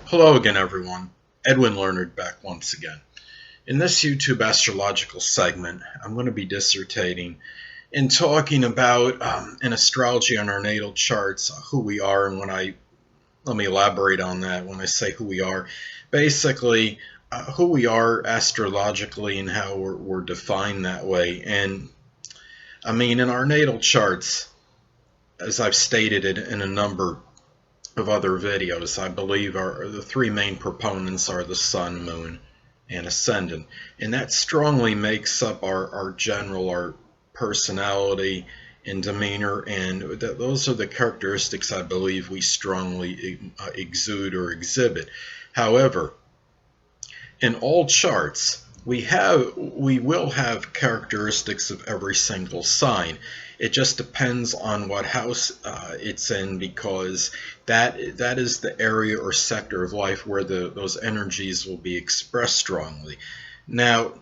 Hello again, everyone. Edwin Learnard back once again. In this YouTube astrological segment, I'm going to be dissertating and talking about in astrology on our natal charts who we are, and let me elaborate on that. When I say who we are, basically who we are astrologically and how we're defined that way. And I mean, in our natal charts, as I've stated it in a number of other videos, I believe the three main proponents are the sun, moon, and ascendant, and that strongly makes up our personality and demeanor, and those are the characteristics I believe we strongly exude or exhibit. However, in all charts, we will have characteristics of every single sign. It just depends on what house it's in, because that is the area or sector of life where those energies will be expressed strongly. Now,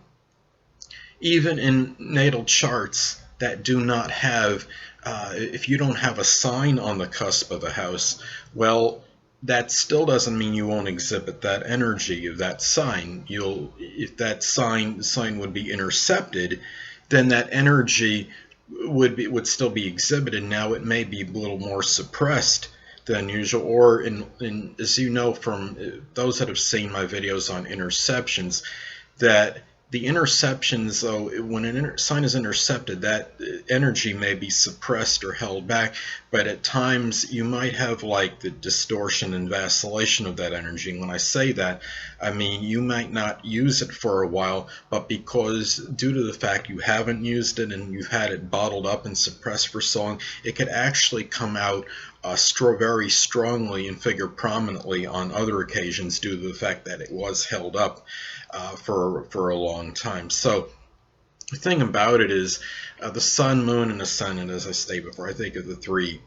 even in natal charts that do not have, if you don't have a sign on the cusp of a house, well, that still doesn't mean you won't exhibit that energy of that sign. If that sign would be intercepted, then that energy would still be exhibited. Now it may be a little more suppressed than usual, or as you know from those that have seen my videos on interceptions, that the interceptions, though, when a sign is intercepted, that energy may be suppressed or held back, but at times you might have like the distortion and vacillation of that energy. And when I say that, I mean you might not use it for a while, but because due to the fact you haven't used it and you've had it bottled up and suppressed for so long, it could actually come out very strongly and figure prominently on other occasions due to the fact that it was held up for a long time. So the thing about it is the sun, moon, and ascendant, as I stated before, I think of the three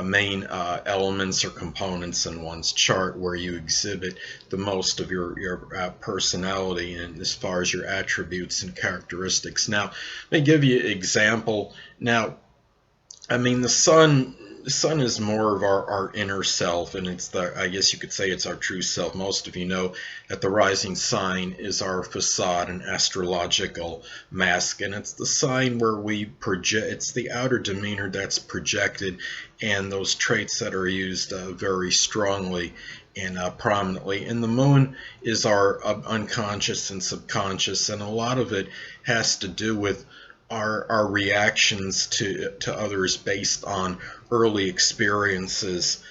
main elements or components in one's chart where you exhibit the most of your personality and as far as your attributes and characteristics. Now, let me give you an example. Now, I mean, the sun is more of our inner self, and I guess you could say it's our true self. Most of you know that the rising sign is our facade and astrological mask, and it's the sign where we project, it's the outer demeanor that's projected, and those traits that are used very strongly and prominently. And the moon is our unconscious and subconscious, and a lot of it has to do with our reactions to others based on early experiences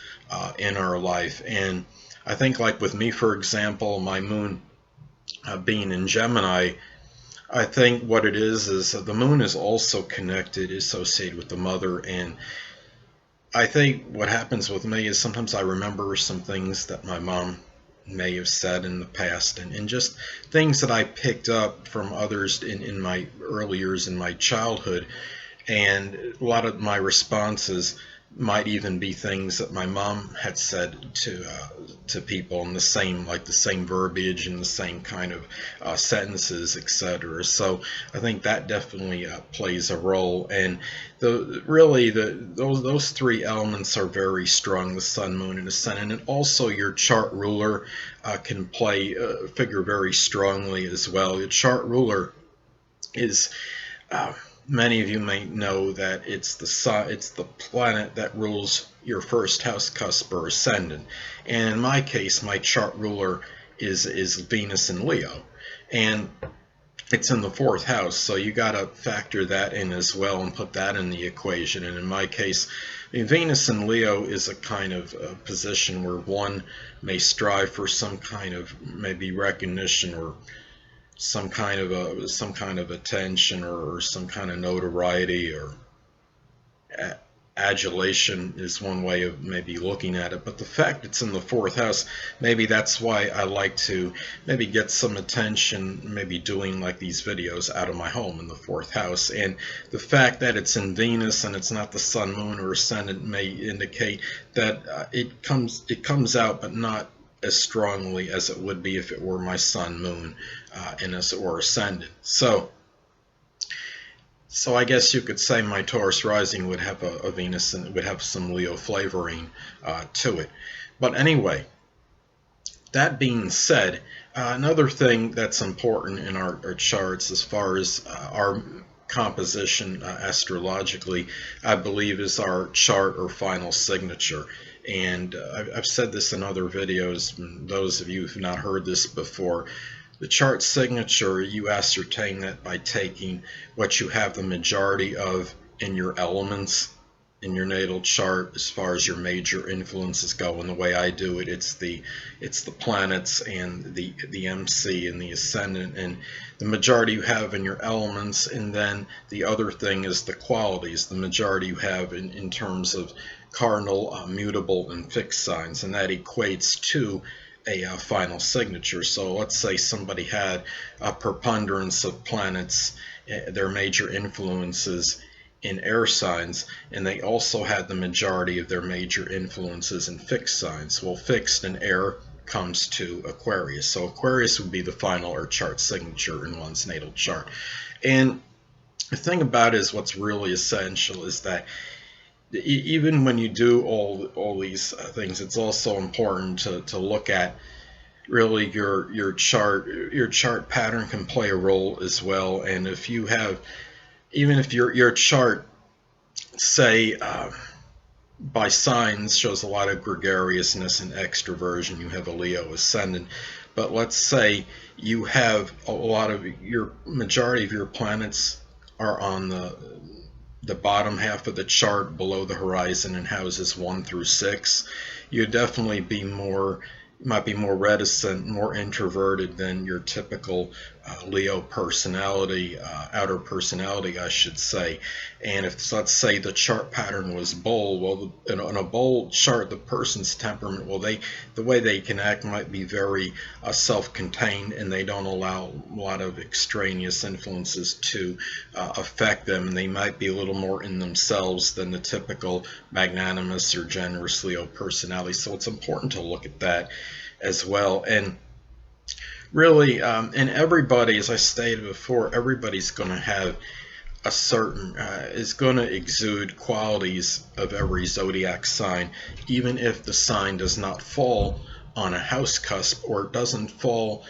in our life. And I think, like with me, for example, my moon being in Gemini, I think what it is the moon is also associated with the mother. And I think what happens with me is sometimes I remember some things that my mom may have said in the past, and just things that I picked up from others in my early years in my childhood, and a lot of my responses might even be things that my mom had said to people in the same verbiage and the same kind of sentences, etc. So I think that definitely plays a role. And those three elements are very strong: the sun, moon, and ascendant. And also your chart ruler can figure very strongly as well. Your chart ruler is many of you may know that it's the sun, it's the planet that rules your first house, cusp, or ascendant. And in my case, my chart ruler is Venus in Leo, and it's in the fourth house. So you got to factor that in as well and put that in the equation. And in my case, Venus in Leo is a kind of position where one may strive for some kind of maybe recognition or some kind of attention or some kind of notoriety or adulation is one way of maybe looking at it. But the fact it's in the fourth house, maybe that's why I like to maybe get some attention, maybe doing like these videos out of my home in the fourth house. And the fact that it's in Venus and it's not the sun, moon, or ascendant may indicate that it comes out, but not as strongly as it would be if it were my sun, moon, and as it were ascendant. So I guess you could say my Taurus rising would have a Venus and would have some Leo flavoring to it. But anyway, That being said, another thing that's important in our charts as far as our composition astrologically, I believe, is our chart or final signature. And I've said this in other videos, and those of you who've not heard this before, the chart signature, you ascertain that by taking what you have the majority of in your elements in your natal chart as far as your major influences go. And the way I do it, it's the planets and the MC and the ascendant, and the majority you have in your elements, and then the other thing is the qualities, the majority you have in terms of cardinal, mutable, and fixed signs, and that equates to a final signature. So let's say somebody had a preponderance of planets, their major influences in air signs, and they also had the majority of their major influences in fixed signs. Well, fixed and air comes to Aquarius. So Aquarius would be the final or chart signature in one's natal chart. And the thing about it is, what's really essential is that even when you do all these things, it's also important to look at really your chart pattern can play a role as well. And if you have, even if your chart, say, by signs shows a lot of gregariousness and extroversion, you have a Leo ascendant, but let's say you have a lot of your majority of your planets are on the bottom half of the chart below the horizon in houses 1 through 6, you'd definitely be more, might be more reticent, more introverted than your typical Leo personality, outer personality, I should say. And if, let's say, the chart pattern was bull, well, in a bull chart, the person's temperament, well, the way they can act might be very self-contained, and they don't allow a lot of extraneous influences to affect them. And they might be a little more in themselves than the typical magnanimous or generous Leo personality. So it's important to look at that as well. And really, and everybody, as I stated before, everybody's going to have a certain, is going to exude qualities of every zodiac sign, even if the sign does not fall on a house cusp, or it doesn't fall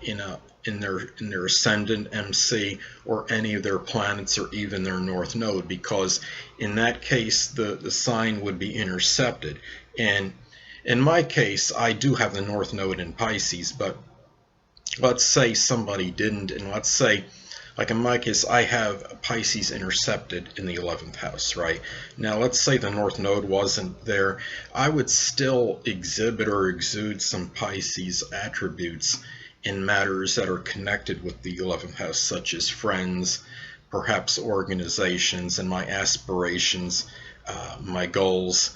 in their ascendant MC or any of their planets or even their north node, because in that case the sign would be intercepted. And in my case, I do have the north node in Pisces, but let's say somebody didn't, and let's say, like in my case, I have Pisces intercepted in the 11th house, right? Now, let's say the North Node wasn't there. I would still exhibit or exude some Pisces attributes in matters that are connected with the 11th house, such as friends, perhaps organizations, and my aspirations, my goals,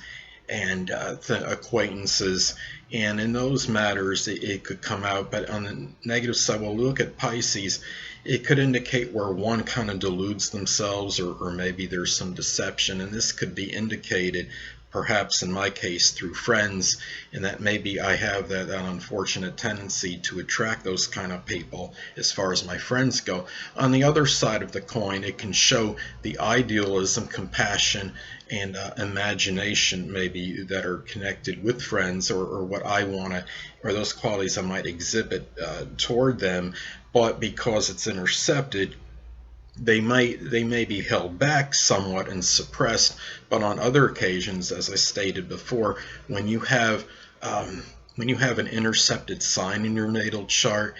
and acquaintances. And in those matters, it could come out. But on the negative side, well, look at Pisces, it could indicate where one kind of deludes themselves, or maybe there's some deception. And this could be indicated, perhaps in my case, through friends, and that maybe I have that unfortunate tendency to attract those kind of people as far as my friends go. On the other side of the coin, it can show the idealism, compassion, and imagination maybe that are connected with friends, or what I want to, or those qualities I might exhibit toward them. But because it's intercepted, they may be held back somewhat and suppressed. But on other occasions, as I stated before, when you have an intercepted sign in your natal chart,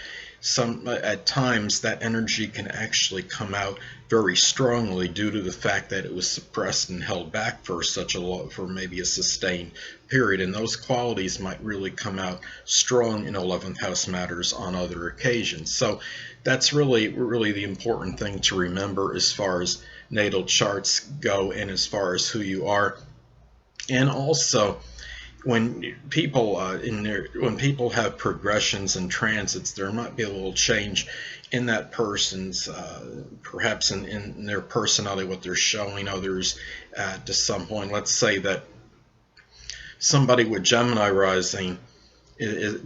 at times that energy can actually come out very strongly due to the fact that it was suppressed and held back for for maybe a sustained period, and those qualities might really come out strong in 11th house matters on other occasions. So that's really the important thing to remember as far as natal charts go, and as far as who you are. And also, when people have progressions and transits, there might be a little change in that person's perhaps in their personality, what they're showing others to some point. Let's say that somebody with Gemini rising,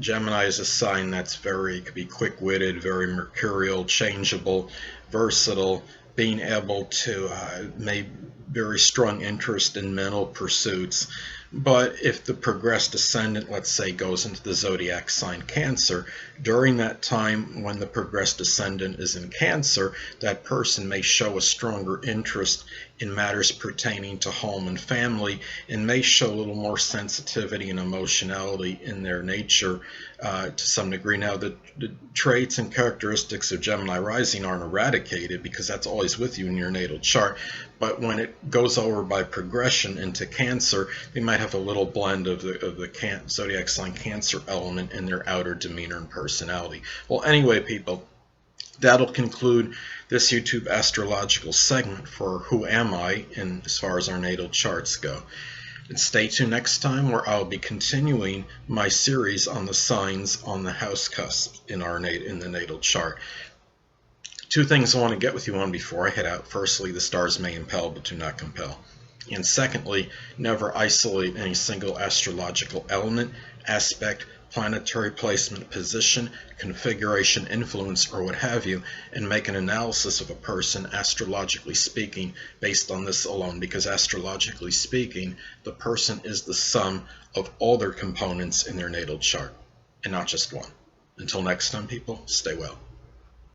Gemini is a sign that's could be quick-witted, very mercurial, changeable, versatile, being able to make very strong interest in mental pursuits, But if the progressed ascendant, let's say, goes into the zodiac sign Cancer, during that time when the progressed ascendant is in Cancer, that person may show a stronger interest in matters pertaining to home and family, and may show a little more sensitivity and emotionality in their nature to some degree. Now, the traits and characteristics of Gemini rising aren't eradicated because that's always with you in your natal chart, but when it goes over by progression into Cancer, they might have a little blend of the zodiac sign Cancer element in their outer demeanor and personality. Well, anyway, people, that'll conclude this YouTube astrological segment for Who Am I, in as far as our natal charts go. And stay tuned next time, where I'll be continuing my series on the signs on the house cusp in the natal chart. Two things I want to get with you on before I head out. Firstly, the stars may impel but do not compel. And secondly, never isolate any single astrological element, aspect, planetary placement, position, configuration, influence, or what have you, and make an analysis of a person, astrologically speaking, based on this alone, because astrologically speaking, the person is the sum of all their components in their natal chart, and not just one. Until next time, people, stay well.